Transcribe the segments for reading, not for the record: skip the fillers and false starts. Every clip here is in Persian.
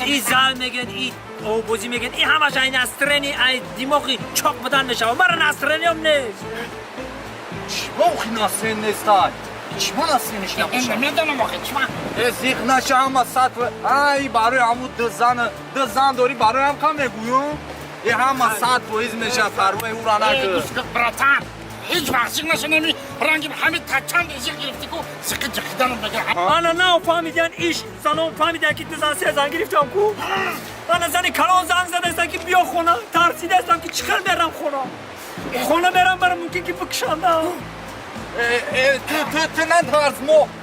این زال میگن این او بوزی میگن این همش این نصرانی این دماغی چاق بدن نشه مرا نصرانی هم نیست چما اوخی نصرانی نیستای چما نصرانیش نباشه میدونم آخه چما زیخ نشه همه سطح ای برای همون دو زن داری برای هم کم نگویم این همه سطح و ایز میشه پروه او را نکر دوست براتن هیچ وقت زیگ نشه نمی رنگیم همه تچند زیگ گرفتی که زیگ جخیدنم بگه انا نه فهمیدن ایش زنان فهمیدن که دو زن سه زن گرفتم کو انا زنی کلان زنگ زده استن که بیا خونه ترسیده استم که چخل برم خونه برم برم ممکن که بکشندم تو نترس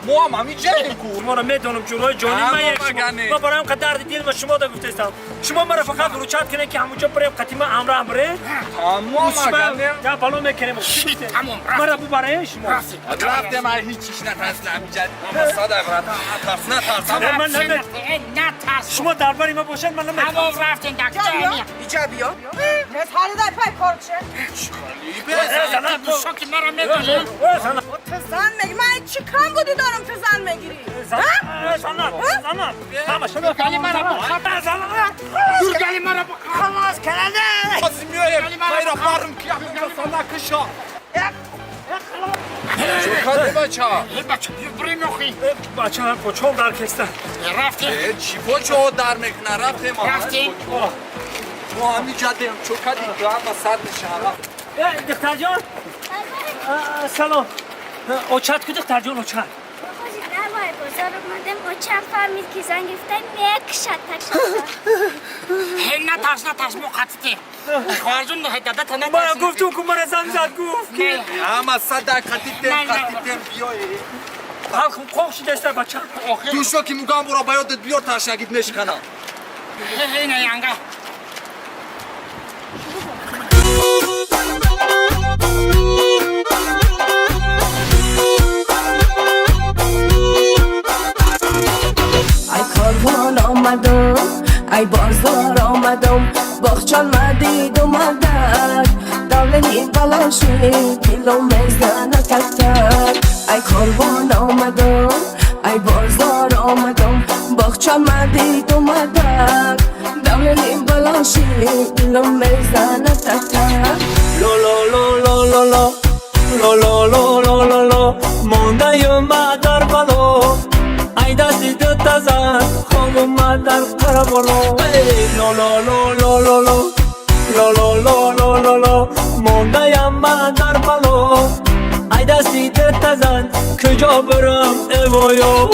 ما هم همین جاییم کو شما را میدونم جلوی جانی من یک شما ما برایم که درد دل و شما دا گفتستم شما مرا فقط روچت کنه که همونجا بریم قطیمه همراه بره تمام مگنه یا بلو میکنیم تمام مرا بو برای شما رفته من هیچ چیش نترس نمیجد اما صادق نترس من نمید نترس شما درباری ما باشد من نمید همون رفتین دکتر بیچه بیا نه حالی در پای کارچه شاکی مرا میدونی تو زن میگی من چی کم بودی دارم تو زن میگیری زنان گلی مرا بخواه دور گلی مرا بخواه خلاص کرده بازی میایم خیره بارم کیا بگرسان نکشا شکاده بچه بچه بری مخی بچه هم پچون در کستن رفتیم چی پچو در میکنه رفتیم رفتیم ما همی جدیم چوکدی که همه سر نشه دختر جان سلام اوچت که دختر جان اوچت نمای بازار اومدم و چند فهمید که زن گفتن یک شد نترس موقعتی خواهرجون هدده تا نترس مرا گفتم که مرا زن زد گفت که همه صدق قدیدیم بیایی حالکم خوش دسته بچه دوشو که مگم برا بیادت بیار تشنگید نشکنم اینه ینگه ای کاروان آمدم ای بازار آمدم باغچان مدید اومدن دولنی بلاشی کیلو میزنه کتر ای کاروان آمدم ای بازار آمدم باغچان مدید اومدن دولنی بلاشی کیلو میزنه کتر لو لو لو لو لو لو لو لو لو لو لو لو مونده یم در بلو ای دستی دو تزن خواب اومد در قربانو لو لو لو لو لو لو لو لو لو لو لو لو مونده یم در بلو ای دستی دو تزن کجا برم ایوایو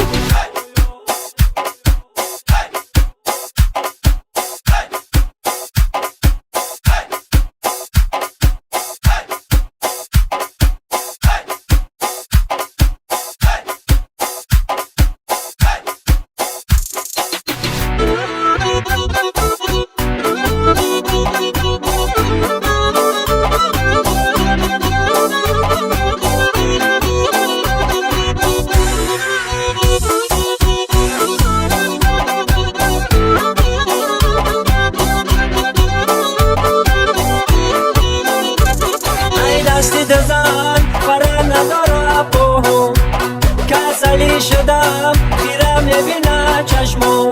شدم خیرم نبینه چشمو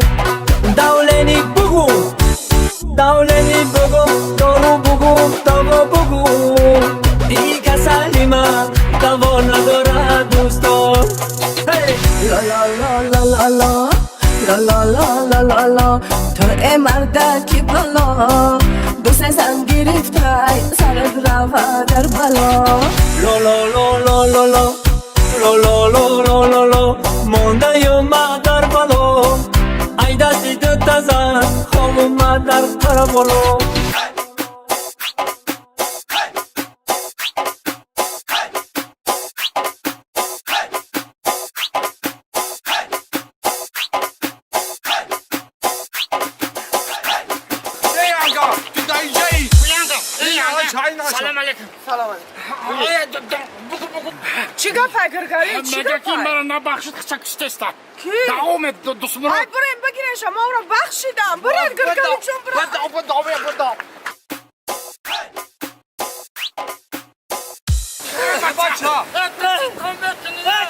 دولنی بگو دارو بگو دوا بگو دیگه سلیمه دوا نداره دوستان لا لا لا لا لا لا لا لا لا لا لا تو ای مردکی بلا دوست زن گرفته سرت رفت در بلا لا لا لا لا لا لا لو لو لو لو لو لو مونده یم در بلو ای دستی دو تزن خواب اومد در قربانو سلام علیکم سلام علیکم چی گفت گرگاری چی میگه که گفت مرا نبخشید خچک شتستا کی داوم دوستمون ای بریم بگیرین شما رو بخشیدم برید گرگاری چون برید بدا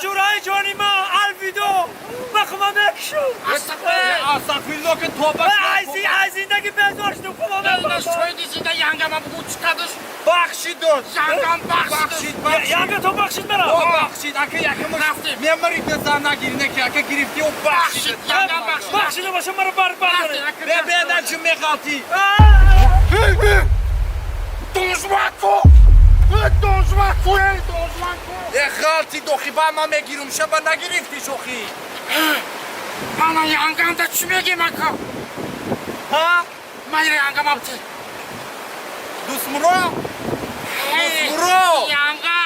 جورای جانی ما الویدو و خونه شو Astagfirullah که توبه عزیزدگی بزاشتم خونه Neyle söylediğinde yangama bu çıkardır. بخشید دوست Yangam baksın. یعنی تو بخشید او برا بخشید اگه یکمون رفتیم. میماری که زن نگیرینه که اگه گرفتی او بخشید Yangam baksın. بخشیده باشه مرا برکنه به بیدن چون میخواتی Dozvako. Dozvako. Dozvako. خالتی دوخی با ما میگیرم شبا نگرفتی شوخی Bana yangamda çime yemek al. ها Mayra yangam yaptı. دوست مرو Hey. Bro. Yanga.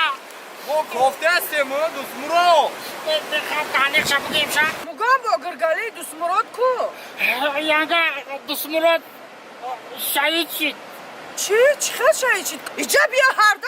او کوفته هستیم دوست مرو Bekam tane çabuk yemşa. مگم با گرگالی دوست مراد کو Yanga dusmurat şahit şit. چی؟ چی خد شایی چی؟ اینجا بیا هر دو